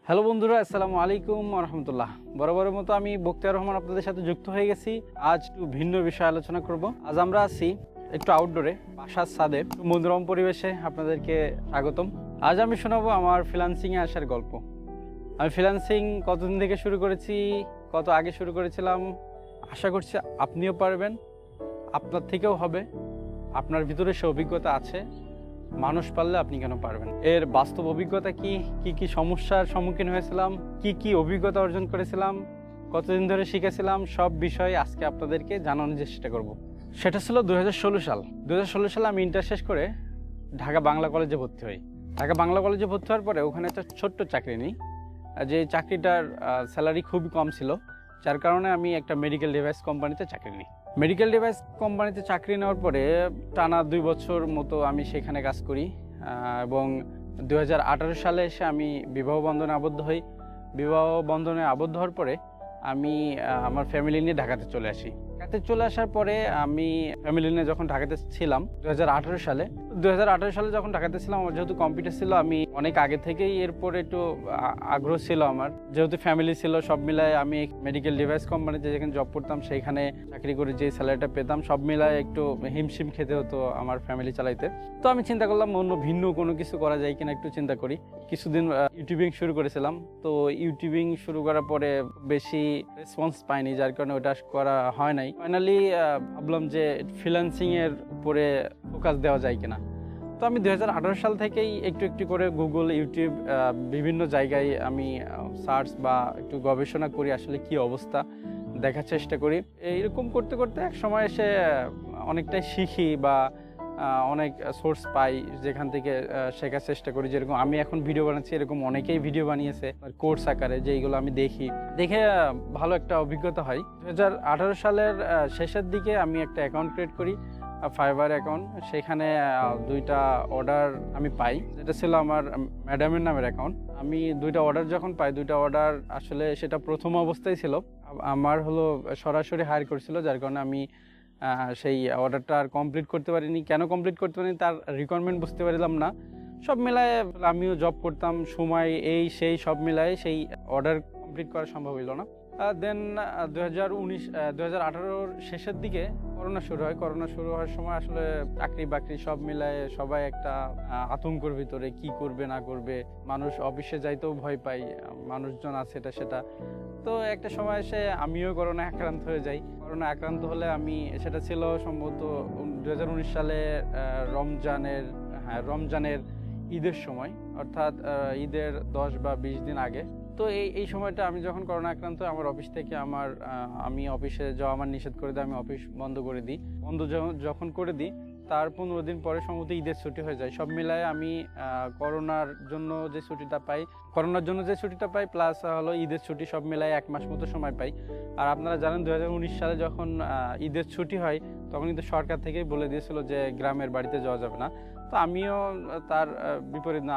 Hello বন্ধুরা, আসসালামু আলাইকুম রহমতুল্লাহ। বরাবরের মতো আমি বক্তিয়ার রহমান আপনাদের সাথে যুক্ত হয়ে গেছি। আজ একটু ভিন্ন বিষয় আলোচনা করব। আজ আমরা আছি একটু আউটডোরে, বাসার ছাদে, মনোরম পরিবেশে। আপনাদেরকে স্বাগতম। আজ আমি শোনাবো আমার ফ্রিল্যান্সিংয়ে আসার গল্প। আমি ফ্রিল্যান্সিং কতদিন থেকে শুরু করেছি, কত আগে শুরু করেছিলাম। আশা করছি আপনিও পারবেন, আপনার থেকেও হবে। আপনার ভিতরে সে অভিজ্ঞতা আছে, মানুষ পারলে আপনি কেন পারবেন। এর বাস্তব অভিজ্ঞতা কি কি সমস্যার সম্মুখীন হয়েছিলাম, কি অভিজ্ঞতা অর্জন করেছিলাম, কতদিন ধরে শিখেছিলাম, সব বিষয়ে আজকে আপনাদেরকে জানানোর চেষ্টা করব। সেটা ছিল 2016 সাল। 2016 সালে আমি ইন্টার শেষ করে ঢাকা বাংলা কলেজে ভর্তি হই। ঢাকা বাংলা কলেজে ভর্তি হওয়ার পরে ওখানে একটা ছোট্ট চাকরি নিই, যে চাকরিটার স্যালারি খুবই কম ছিল, যার কারণে আমি একটা মেডিকেল ডিভাইস কোম্পানিতে চাকরি নিই। মেডিকেল ডিভাইস কোম্পানিতে চাকরি নেওয়ার পরে টানা 2 বছর মতো আমি সেখানে কাজ করি এবং 2018 সালে এসে আমি বিবাহ বন্ধনে আবদ্ধ হই। বিবাহ বন্ধনে আবদ্ধ হওয়ার পরে আমি আমার ফ্যামিলি নিয়ে ঢাকাতে চলে আসি। ঢাকাতে চলে আসার পরে আমি ফ্যামিলি নিয়ে যখন ঢাকাতে ছিলাম 2018 সালে যখন ঢাকাতে ছিলাম, আমার যেহেতু কম্পিউটার ছিল, আমি অনেক আগে থেকেই এরপরে একটু আগ্রহ ছিল আমার। যেহেতু ফ্যামিলি ছিল, সব মিলায় আমি মেডিকেল ডিভাইস কোম্পানিতে যেখানে জব করতাম সেইখানে চাকরি করে যে স্যালারিটা পেতাম, সব মিলায় একটু হিমশিম খেতে হতো আমার ফ্যামিলি চালাইতে। তো আমি চিন্তা করলাম অন্য ভিন্ন কোনো কিছু করা যায় কিনা, একটু চিন্তা করি। কিছুদিন ইউটিউবিং শুরু করেছিলাম। তো ইউটিউবিং শুরু করার পরে বেশি রেসপন্স পাইনি, যার কারণে ওটা করা হয় নাই। ফাইনালি ভাবলাম যে ফ্রিল্যান্সিং এর উপরে ফোকাস দেওয়া যায় কিনা। তো আমি 2018 সাল থেকেই একটু করে গুগল, ইউটিউব, বিভিন্ন জায়গায় আমি সার্চ বা একটু গবেষণা করি, আসলে কি অবস্থা দেখার চেষ্টা করি। এইরকম করতে করতে এক সময় এসে অনেকটাই শিখি বা অনেক সোর্স পাই, যেখান থেকে শেখার চেষ্টা করি। যেরকম আমি এখন ভিডিও বানাচ্ছি, এরকম অনেকেই ভিডিও বানিয়েছে কোর্স আকারে, যেইগুলো আমি দেখে ভালো একটা অভিজ্ঞতা হয়। 2018 সালের শেষের দিকে আমি একটা অ্যাকাউন্ট ক্রিয়েট করি, fiverr অ্যাকাউন্ট। সেখানে 2টা অর্ডার আমি পাই, যেটা ছিল আমার ম্যাডামের নামের অ্যাকাউন্ট। আমি 2টা অর্ডার যখন পাই, 2টা অর্ডার আসলে সেটা প্রথম অবস্থায় ছিল, আমার হলো সরাসরি হায়ার করেছিল, যার কারণে আমি সেই অর্ডারটা আর কমপ্লিট করতে পারিনি। কেন কমপ্লিট করতে পারিনি তার রিকোয়ারমেন্ট বুঝতে পারলাম না। সব মিলায়ে আমিও জব করতাম, সময় সেই সব মিলায়ে সেই অর্ডার কমপ্লিট করা সম্ভব হইল না। দেন 2018 শেষের দিকে করোনা শুরু হয়। করোনা শুরু হওয়ার সময় আসলে চাকরি বাকরি সব মিলায়ে সবাই একটা আতঙ্কের ভিতরে, কি করবে না করবে। মানুষ অফিসে যাইতেও ভয় পায়, মানুষজন আছে এটা সেটা। তো একটা সময় এসে আমিও করোনা আক্রান্ত হয়ে যাই। করোনা আক্রান্ত হলে সেটা ছিল সম্ভবত 2019 সালে রমজানের ঈদের সময়, অর্থাৎ ঈদের 10 বা 20 দিন আগে। তো এই সময়টা আমি যখন করোনা আক্রান্ত, আমার অফিস থেকে আমি অফিসে যাওয়া আমার নিষেধ করে দিই। আমি অফিস বন্ধ করে দিই। যখন করে দিই, তার 15 দিন পরে সম্ভবত ঈদের ছুটি হয়ে যায়। সব মিলায় আমি করোনার জন্য যে ছুটিটা পাই প্লাস হলো ঈদের ছুটি, সব মিলায় 1 মাস মতো সময় পাই। আর আপনারা জানেন 2019 সালে যখন ঈদের ছুটি হয়, তখন কিন্তু সরকার থেকেই বলে দিয়েছিল যে গ্রামের বাড়িতে যাওয়া যাবে না। তো আমিও তার বিপরীত না,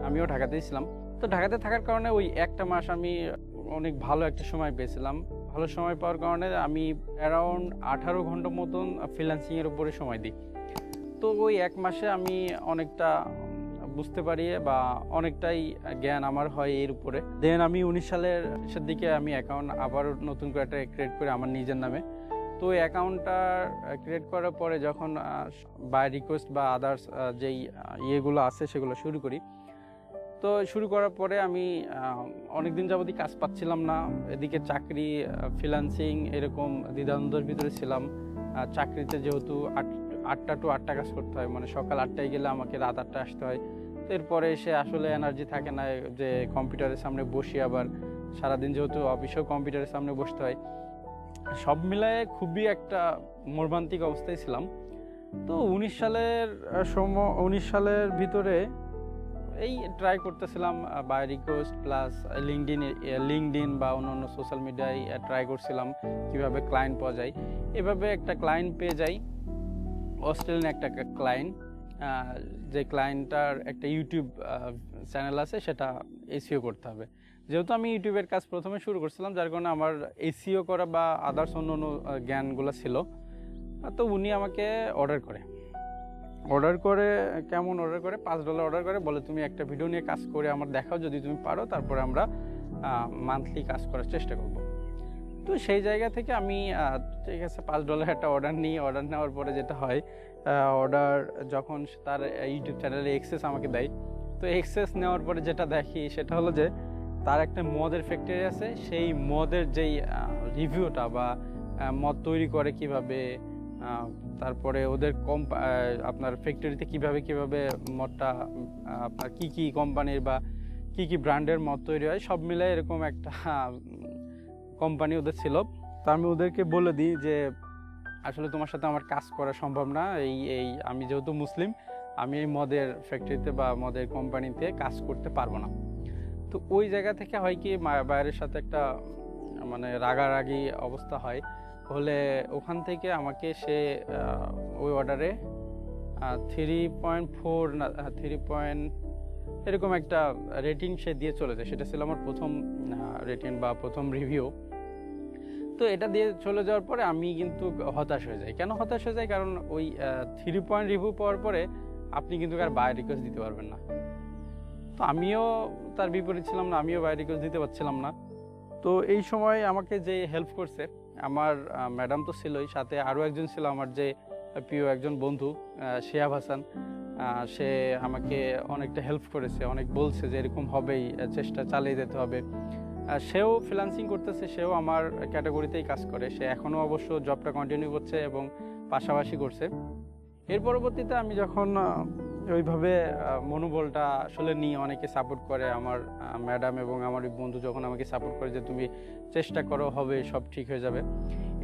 আমিও ঢাকাতেই ছিলাম। তো ঢাকাতে থাকার কারণে ওই একটা মাস আমি অনেক ভালো একটা সময় পেয়েছিলাম। ভালো সময় পাওয়ার কারণে আমি অ্যারাউন্ড 18 ঘন্টা মতন ফ্রিল্যান্সিংয়ের উপরে সময় দিই। তো ওই 1 মাসে আমি অনেকটা বুঝতে পারি বা অনেকটাই জ্ঞান আমার হয় এর উপরে। দেন আমি 19 সালের শেষের দিকে আমি অ্যাকাউন্ট আবার নতুন করে একটা ক্রিয়েট করি আমার নিজের নামে। তো এই অ্যাকাউন্টটা ক্রিয়েট করার পরে যখন বাই রিকোয়েস্ট বা আদার্স যেই ইয়েগুলো আছে সেগুলো শুরু করি। তো শুরু করার পরে আমি অনেকদিন যাবতই কাজ পাচ্ছিলাম না। এদিকে চাকরি, ফ্রিল্যান্সিং, এরকম দ্বিধাদ্বন্দ্বের ভিতরে ছিলাম। চাকরিতে যেহেতু 8টা টু 8টা কাজ করতে হয়, মানে সকাল 8টায় গেলে আমাকে রাত 8টায় আসতে হয়। তো এরপরে এসে আসলে এনার্জি থাকে না যে কম্পিউটারের সামনে বসি, আবার সারাদিন যেহেতু অফিসেও কম্পিউটারের সামনে বসতে হয়। সব মিলায়ে খুবই একটা মর্মান্তিক অবস্থায় ছিলাম। তো 19 সালের ভিতরে এই ট্রাই করতেছিলাম বাই রিকোয়েস্ট প্লাস লিঙ্কডইন বা অন্যান্য সোশ্যাল মিডিয়ায় ট্রাই করছিলাম কিভাবে ক্লায়েন্ট পাওয়া যায়। এভাবে একটা ক্লায়েন্ট পেয়ে যাই, অস্ট্রেলিয়ান একটা ক্লায়েন্ট। যে ক্লায়েন্টটার একটা ইউটিউব চ্যানেল আছে, সেটা এসইও করতে হবে। যেহেতু আমি ইউটিউবের কাজ প্রথমে শুরু করছিলাম, যার কারণে আমার এসইও করা বা আদার্স অন্য জ্ঞানগুলো ছিল। তো উনি আমাকে অর্ডার করে। অর্ডার করে, কেমন অর্ডার করে, $5 অর্ডার করে, বলে তুমি একটা ভিডিও নিয়ে কাজ করে আমার দেখাও, যদি তুমি পারো তারপরে আমরা মান্থলি কাজ করার চেষ্টা করব। তো সেই জায়গা থেকে আমি ঠিক আছে $5 একটা অর্ডার নিই। অর্ডার নেওয়ার পরে যেটা হয়, অর্ডার যখন তার ইউটিউব চ্যানেলে অ্যাক্সেস আমাকে দেয়, তো অ্যাক্সেস নেওয়ার পরে যেটা দেখি সেটা হলো যে তার একটা মদের ফ্যাক্টরি আছে, সেই মদের যেই রিভিউটা বা মদ তৈরি করে কিভাবে, তারপরে ওদের আপনার ফ্যাক্টরিতে কিভাবে মদটা আপনার কি কোম্পানির বা কি ব্র্যান্ডের মদ তৈরি হয় সব মিলে এরকম একটা কোম্পানি ওদের ছিল। তো আমি ওদেরকে বলে দিই যে আসলে তোমার সাথে আমার কাজ করা সম্ভব না, এই আমি যেহেতু মুসলিম, আমি এই মদের ফ্যাক্টরিতে বা মদের কোম্পানিতে কাজ করতে পারবো না। তো ওই জায়গা থেকে হয় কি বাইরের সাথে একটা মানে রাগারাগি অবস্থা হয়, হলে ওখান থেকে আমাকে সে ওই অর্ডারে 3.4 না 3 এরকম একটা রেটিং সে দিয়ে চলে যায়। সেটা ছিল আমার প্রথম রেটিং বা প্রথম রিভিউ। তো এটা দিয়ে চলে যাওয়ার পরে আমি কিন্তু হতাশ হয়ে যাই। কেন হতাশ হয়ে যাই? কারণ ওই 3 রিভিউ পাওয়ার পরে আপনি কিন্তু আর বাই রিকোয়েস্ট দিতে পারবেন না। তো আমিও তার বিপরীত ছিলাম না, আমিও বাই রিকোয়েস্ট দিতে পারছিলাম না। তো এই সময় আমাকে যে হেল্প করছে আমার ম্যাডাম তো ছিলই, সাথে আরও একজন ছিল আমার যে প্রিয় একজন বন্ধু শিহাব হাসান। সে আমাকে অনেকটা হেল্প করেছে, অনেক বলছে যে এরকম হবেই, চেষ্টা চালিয়ে যেতে হবে। সেও ফ্রিল্যান্সিং করতেছে, সেও আমার ক্যাটাগরিতেই কাজ করে, সে এখনও অবশ্য জবটা কন্টিনিউ করছে এবং পাশাপাশি করছে। এর পরবর্তীতে আমি যখন ওইভাবে মনোবলটা আসলে নিয়ে অনেকে সাপোর্ট করে, আমার ম্যাডাম এবং আমার বন্ধু যখন আমাকে সাপোর্ট করে যে তুমি চেষ্টা করো, হবে, সব ঠিক হয়ে যাবে।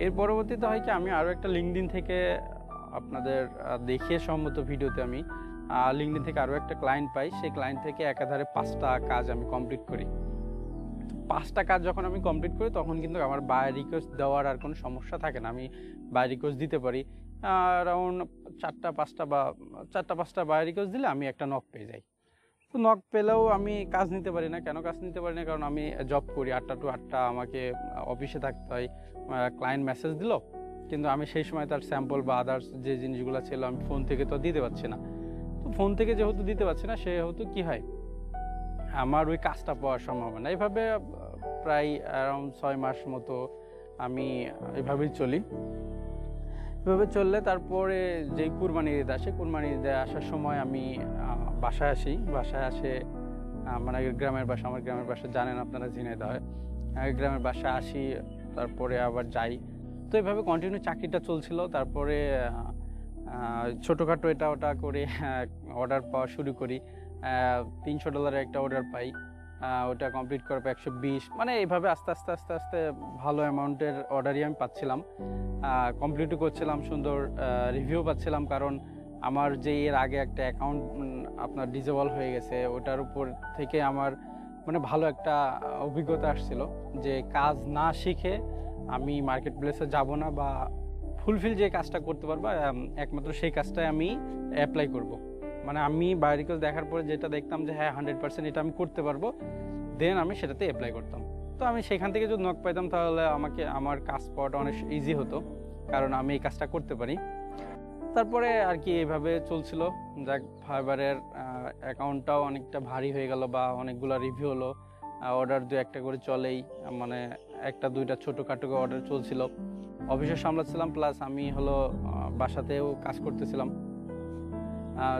এর পরবর্তীতে হয় কি, আমি আরও একটা লিঙ্কডিন থেকে আপনাদের দেখিয়ে সম্মত ভিডিওতে আমি লিঙ্কডিন থেকে আরও একটা ক্লায়েন্ট পাই। সেই ক্লায়েন্ট থেকে একাধারে 5টা কাজ আমি কমপ্লিট করি। 5টা কাজ যখন আমি কমপ্লিট করি তখন কিন্তু আমার বাই রিকোয়েস্ট দেওয়ার আর কোনো সমস্যা থাকে না, আমি বাই রিকোয়েস্ট দিতে পারি। অ্যারাউন্ড 4টা-5টা বাই রিকোয়েস্ট দিলে আমি একটা নক পেয়ে যাই। তো নক পেলেও আমি কাজ নিতে পারি না। কেন কাজ নিতে পারি না? কারণ আমি জব করি 8টা to 8টা, আমাকে অফিসে থাকতে হয়। ক্লায়েন্ট মেসেজ দিল, কিন্তু আমি সেই সময় তার স্যাম্পল বা আদার্স যে জিনিসগুলো ছিল আমি ফোন থেকে তো দিতে পারছি না। তো ফোন থেকে যেহেতু দিতে পারছি না, সেহেতু কি হয়, আমার ওই কাজটা পাওয়ার সম্ভাবনা। এইভাবে প্রায় অ্যারাউন্ড 6 মাস মতো আমি এভাবেই চলি। এভাবে চললে তারপরে যেই কুরবানি ঈদ আসে, কুরবানি ঈদে আসার সময় আমি বাসায় আসি। বাসায় আসে মানে গ্রামের বাসা, আমার গ্রামের বাসা জানেন আপনারা, ঝিনাইদহ হয়। গ্রামের বাসায় আসি, তারপরে আবার যাই। তো এইভাবে কন্টিনিউ চাকরিটা চলছিল। তারপরে ছোটোখাটো এটা ওটা করে অর্ডার পাওয়া শুরু করি। $300 একটা অর্ডার পাই, ওটা কমপ্লিট করার পর 120, মানে এইভাবে আস্তে আস্তে ভালো অ্যামাউন্টের অর্ডারই আমি পাচ্ছিলাম, কমপ্লিটও করছিলাম, সুন্দর রিভিউ পাচ্ছিলাম। কারণ আমার যে এর আগে একটা অ্যাকাউন্ট আপনার ডিজেবল হয়ে গেছে, ওটার উপর থেকে আমার মানে ভালো একটা অভিজ্ঞতা আসছিল যে কাজ না শিখে আমি মার্কেট প্লেসে যাব না, বা ফুলফিল যে কাজটা করতে পারবো একমাত্র সেই কাজটাই আমি অ্যাপ্লাই করব। মানে আমি বাই রিকোয়েস্ট দেখার পরে যেটা দেখতাম যে হ্যাঁ 100% এটা আমি করতে পারবো, দেন আমি সেটাতে অ্যাপ্লাই করতাম। তো আমি সেখান থেকে যদি নক পাইতাম তাহলে আমার কাজ পাওয়াটা অনেক ইজি হতো, কারণ আমি এই কাজটা করতে পারি। তারপরে আর কি এইভাবে চলছিল। যাক, ফাইবারের অ্যাকাউন্টটাও অনেকটা ভারী হয়ে গেল, বা অনেকগুলো রিভিউ হলো, অর্ডার 2-1টা করে চলেই, মানে 1-2টা ছোটোখাটো অর্ডার চলছিল। অফিসে সামলাচ্ছিলাম, প্লাস আমি হলো বাসাতেও কাজ করতেছিলাম।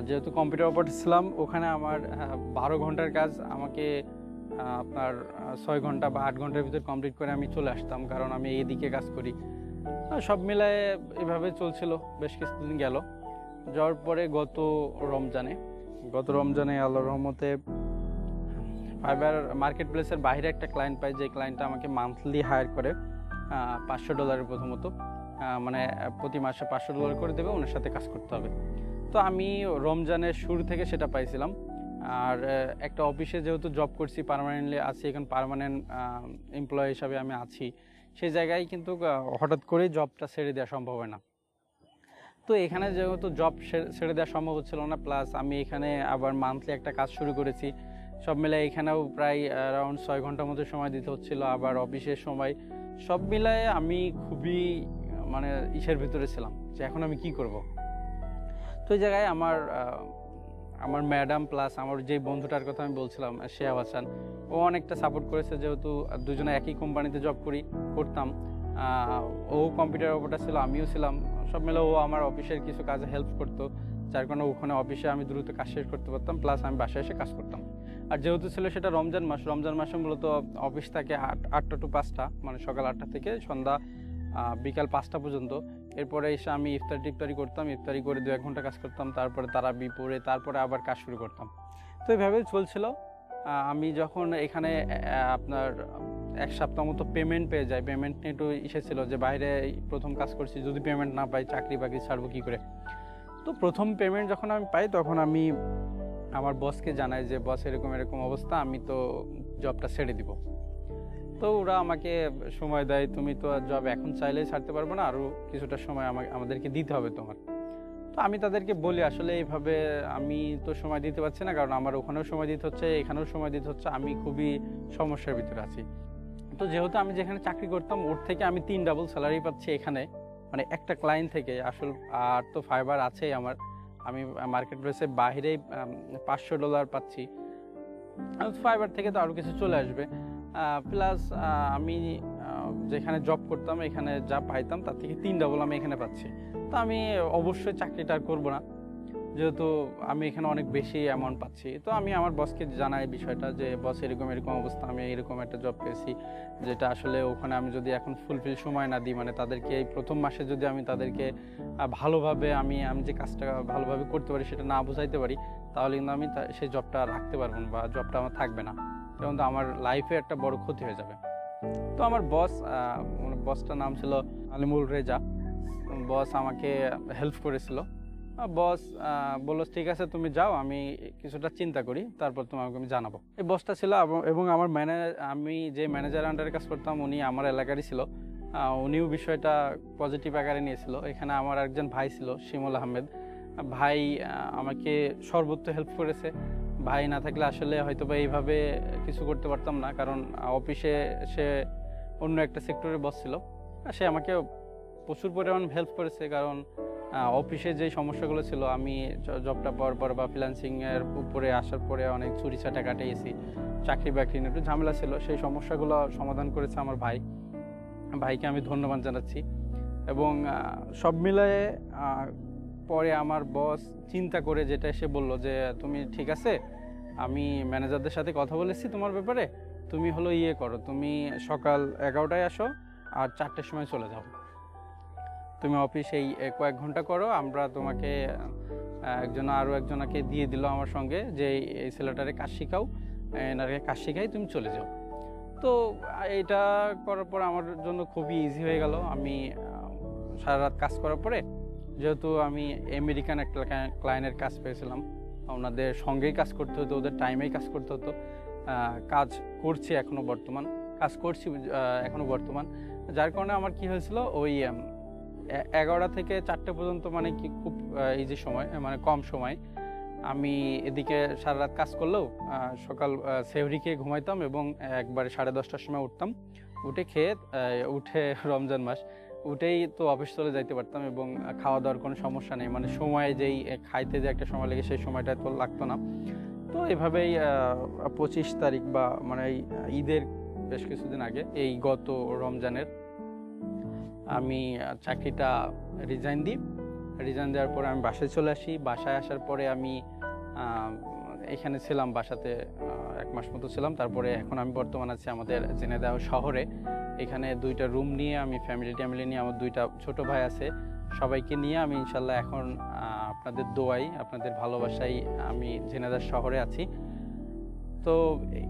যেহেতু কম্পিউটার অপারেটর ছিলাম, ওখানে আমার 12 ঘন্টার কাজ আমাকে আপনার 6 ঘন্টা বা 8 ঘন্টার ভিতর কমপ্লিট করে আমি চলে আসতাম, কারণ আমি এইদিকে কাজ করি। সব মিলায়ে এভাবে চলছিল, বেশ কিছুদিন গেল। যাওয়ার পরে গত রমজানে আল্লাহর রহমতে ফাইবার মার্কেট প্লেসের বাইরে একটা ক্লায়েন্ট পাই, যে ক্লায়েন্টটা আমাকে মান্থলি হায়ার করে $500 প্রথমত, মানে প্রতি মাসে $500 করে দেবে, ওনার সাথে কাজ করতে হবে। তো আমি রমজানের শুরু থেকে সেটা পাইছিলাম। আর একটা অফিসে যেহেতু জব করছি, পার্মানেন্টলি আছি, এখন পার্মানেন্ট এমপ্লয়ি হিসাবে আমি আছি, সেই জায়গায় কিন্তু হঠাৎ করেই জবটা ছেড়ে দেওয়া সম্ভব হয় না। তো এখানে যেহেতু জব ছেড়ে দেওয়া সম্ভব হচ্ছিল না, প্লাস আমি এখানে আবার মান্থলি একটা কাজ শুরু করেছি, সব মিলে এখানেও প্রায় অ্যারাউন্ড 6 ঘন্টার মতো সময় দিতে হচ্ছিল, আবার অফিসের সময়, সব মিলায়ে আমি খুবই মানে ইসের ভিতরে ছিলাম যে এখন আমি কি করব। তো এই জায়গায় আমার ম্যাডাম প্লাস আমার যে বন্ধুটার কথা আমি বলছিলাম শেহাব হাসান, ও অনেকটা সাপোর্ট করেছে, যেহেতু দুজনে একই কোম্পানিতে জব করতাম। ও কম্পিউটার অপারেটর ছিল, আমিও ছিলাম, সব মিলে ও আমার অফিসের কিছু কাজে হেল্প করতো, যার কারণে ওখানে অফিসে আমি দ্রুত কাজ শেষ করতে পারতাম, প্লাস আমি বাসায় এসে কাজ করতাম। আর যেহেতু ছিল সেটা রমজান মাসে মূলত অফিস থাকে 8টা টু 5টা, মানে সকাল 8টা থেকে সন্ধ্যা বিকাল 5টা পর্যন্ত। এরপরে এসে আমি ইফতারি করতাম, ইফতারি করে 2-1 ঘন্টা কাজ করতাম, তারপরে তারাবি পড়ে তারপরে আবার কাজ শুরু করতাম। তো এইভাবে চলছিল। আমি যখন এখানে আপনার 1 সপ্তাহ মতো পেমেন্ট পেয়ে যাই, পেমেন্ট নিয়ে একটু ছিল যে বাইরে প্রথম কাজ করছি, যদি পেমেন্ট না পাই চাকরি বাকরি ছাড়বো কী করে। তো প্রথম পেমেন্ট যখন আমি পাই তখন আমি আমার বসকে জানাই যে বস এরকম অবস্থা, আমি তো জবটা ছেড়ে দিব। তো ওরা আমাকে সময় দেয়, তুমি তো জব এখন চাইলেই ছাড়তে পারবো না, আরও কিছুটা সময় আমাদেরকে দিতে হবে তোমার। তো আমি তাদেরকে বলি আসলে এইভাবে আমি তো সময় দিতে পারছি না, কারণ আমার ওখানেও সময় দিতে হচ্ছে, এখানেও সময় দিতে হচ্ছে, আমি খুবই সমস্যার ভিতরে আছি। তো যেহেতু আমি যেখানে চাকরি করতাম ওর থেকে আমি 3 ডাবল স্যালারি পাচ্ছি এখানে, মানে একটা ক্লায়েন্ট থেকে। আসল আর তো ফাইবার আছেই আমার, আমি মার্কেট প্লেসে বাইরেই $500 পাচ্ছি, ফাইবার থেকে তো আরও কিছু চলে আসবে। প্লাস আমি যেখানে জব করতাম এখানে যা পাইতাম তার থেকে 3 ডাবল আমি এখানে পাচ্ছি। তো আমি অবশ্যই চাকরিটা আর করবো না, যেহেতু আমি এখানে অনেক বেশি অ্যামাউন্ট পাচ্ছি। তো আমি আমার বসকে জানাই বিষয়টা যে বস এরকম অবস্থা, আমি এরকম একটা জব পেয়েছি, যেটা আসলে ওখানে আমি যদি এখন ফুলফিল সময় না দিই, মানে তাদেরকে এই প্রথম মাসে যদি আমি তাদেরকে ভালোভাবে আমি যে কাজটা ভালোভাবে করতে পারি সেটা না বোঝাইতে পারি, তাহলে কিন্তু আমি সেই জবটা রাখতে পারবো না বা জবটা আমার থাকবে না, তখন তো আমার লাইফে একটা বড় ক্ষতি হয়ে যাবে। তো আমার বসটার নাম ছিল আলিমুল রেজা, বস আমাকে হেল্প করেছিল। বস বললো ঠিক আছে তুমি যাও, আমি কিছুটা চিন্তা করি, তারপর তোমাকে আমি জানাবো। এই বসটা ছিল এবং আমার আমি যে ম্যানেজার আন্ডারে কাজ করতাম উনি আমার এলাকারই ছিল। উনিও বিষয়টা পজিটিভ আকারে নিয়েছিল। এখানে আমার একজন ভাই ছিল শিমুল আহমেদ, ভাই আমাকে সর্বোচ্চ হেল্প করেছে। ভাই না থাকলে আসলে হয়তো বা এইভাবে কিছু করতে পারতাম না, কারণ অফিসে সে অন্য একটা সেক্টরে বস ছিল, সে আমাকে প্রচুর পরিমাণ হেল্প করেছে। কারণ অফিসে যে সমস্যাগুলো ছিল, আমি জবটা পাওয়ার পর বা ফ্রিল্যান্সিংয়ের উপরে আসার পরে অনেক চুরি চাটা কাটিয়েছি, চাকরি বাকরি নিয়ে একটু ঝামেলা ছিল, সেই সমস্যাগুলো সমাধান করেছে আমার ভাইকে আমি ধন্যবাদ জানাচ্ছি। এবং সব মিলায়ে পরে আমার বস চিন্তা করে যেটা এসে বলল যে তুমি ঠিক আছে, আমি ম্যানেজারদের সাথে কথা বলেছি তোমার ব্যাপারে, তুমি হলো করো, তুমি সকাল 11টায় আসো আর 4টের সময় চলে যাও, তুমি অফিস এই কয়েক ঘন্টা করো, আমরা তোমাকে আরও একজনকে দিয়ে দিল আমার সঙ্গে, যে এই ছেলেটারে কাজ শিখাও, এনাকে কাজ শিখাই, তুমি চলে যাও। তো এটা করার পর আমার জন্য খুবই ইজি হয়ে গেল। আমি সারা রাত কাজ করার পরে, যেহেতু আমি আমেরিকান একটা ক্লায়েন্টের কাজ পেয়েছিলাম, ওনাদের সঙ্গেই কাজ করতে হতো, ওদের টাইমেই কাজ করতে হতো, কাজ করছি এখনও বর্তমান, যার কারণে আমার কি হয়েছিল, ওই 11টা থেকে 4টে পর্যন্ত, মানে কি খুব ইজি সময়, মানে কম সময় আমি এদিকে সারা রাত কাজ করলেও সকাল সেহরি খেয়ে ঘুমাইতাম এবং একবারে 10:30টার সময় উঠে রমজান মাস উঠেই তো অফিস চলে যাইতে পারতাম, এবং খাওয়া দাওয়ার কোনো সমস্যা নেই, মানে সময় যেই খাইতে যে একটা সময় লেগে সেই সময়টা তো লাগতো না। তো এভাবেই 25 তারিখ বা মানে ঈদের বেশ কিছুদিন আগে, এই গত রমজানের, আমি চাকরিটা রিজাইন দেওয়ার পরে আমি বাসায় চলে আসি। বাসায় আসার পরে আমি এখানে ছিলাম, বাসাতে 1 মাস মতো ছিলাম। তারপরে এখন আমি বর্তমান আছি আমাদের ঝিনাইদহ শহরে। এখানে 2টা রুম নিয়ে আমি ফ্যামিলি নিয়ে, আমার 2টা ছোট ভাই আছে, সবাইকে নিয়ে আমি ইনশাল্লাহ এখন আপনাদের দোয়াই, আপনাদের ভালোবাসাই আমি ঝিনাইদহ শহরে আছি। তো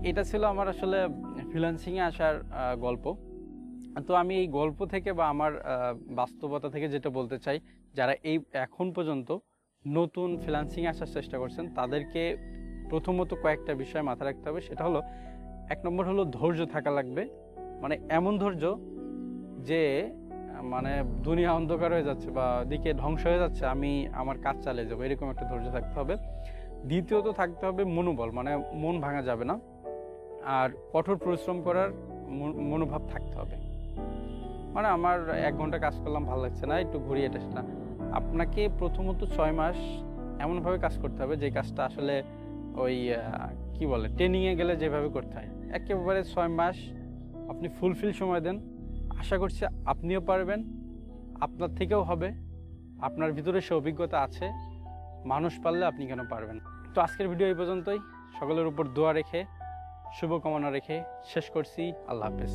এটা ছিল আমার আসলে ফ্রিল্যান্সিংয়ে আসার গল্প। তো আমি এই গল্প থেকে বা আমার বাস্তবতা থেকে যেটা বলতে চাই, যারা এখন পর্যন্ত নতুন ফ্রিল্যান্সিংয়ে আসার চেষ্টা করছেন, তাদেরকে প্রথমত কয়েকটা বিষয় মাথায় রাখতে হবে। সেটা হলো, 1 নম্বর হলো ধৈর্য থাকা লাগবে, মানে এমন ধৈর্য যে মানে দুনিয়া অন্ধকার হয়ে যাচ্ছে বা দিকে ধ্বংস হয়ে যাচ্ছে, আমি আমার কাজ চালিয়ে যাবো, এরকম একটা ধৈর্য থাকতে হবে। দ্বিতীয়ত থাকতে হবে মনোবল, মানে মন ভাঙা যাবে না, আর কঠোর পরিশ্রম করার মনোভাব থাকতে হবে। মানে আমার 1 ঘন্টা কাজ করলাম ভালো লাগছে না, একটু ঘুরিয়ে এটা সেটা। আপনাকে প্রথমত 6 মাস এমনভাবে কাজ করতে হবে যে কাজটা আসলে ওই কি বলে ট্রেনিংয়ে গেলে যেভাবে করতে হয়, একেবারে 6 মাস আপনি ফুলফিল সময় দেন। আশা করছি আপনিও পারবেন, আপনার থেকেও হবে। আপনার ভিতরে সে অভিজ্ঞতা আছে, মানুষ পারলে আপনি কেন পারবেন। তো আজকের ভিডিও এই পর্যন্তই। সকলের উপর দোয়া রেখে, শুভকামনা রেখে শেষ করছি। আল্লাহ হাফেজ।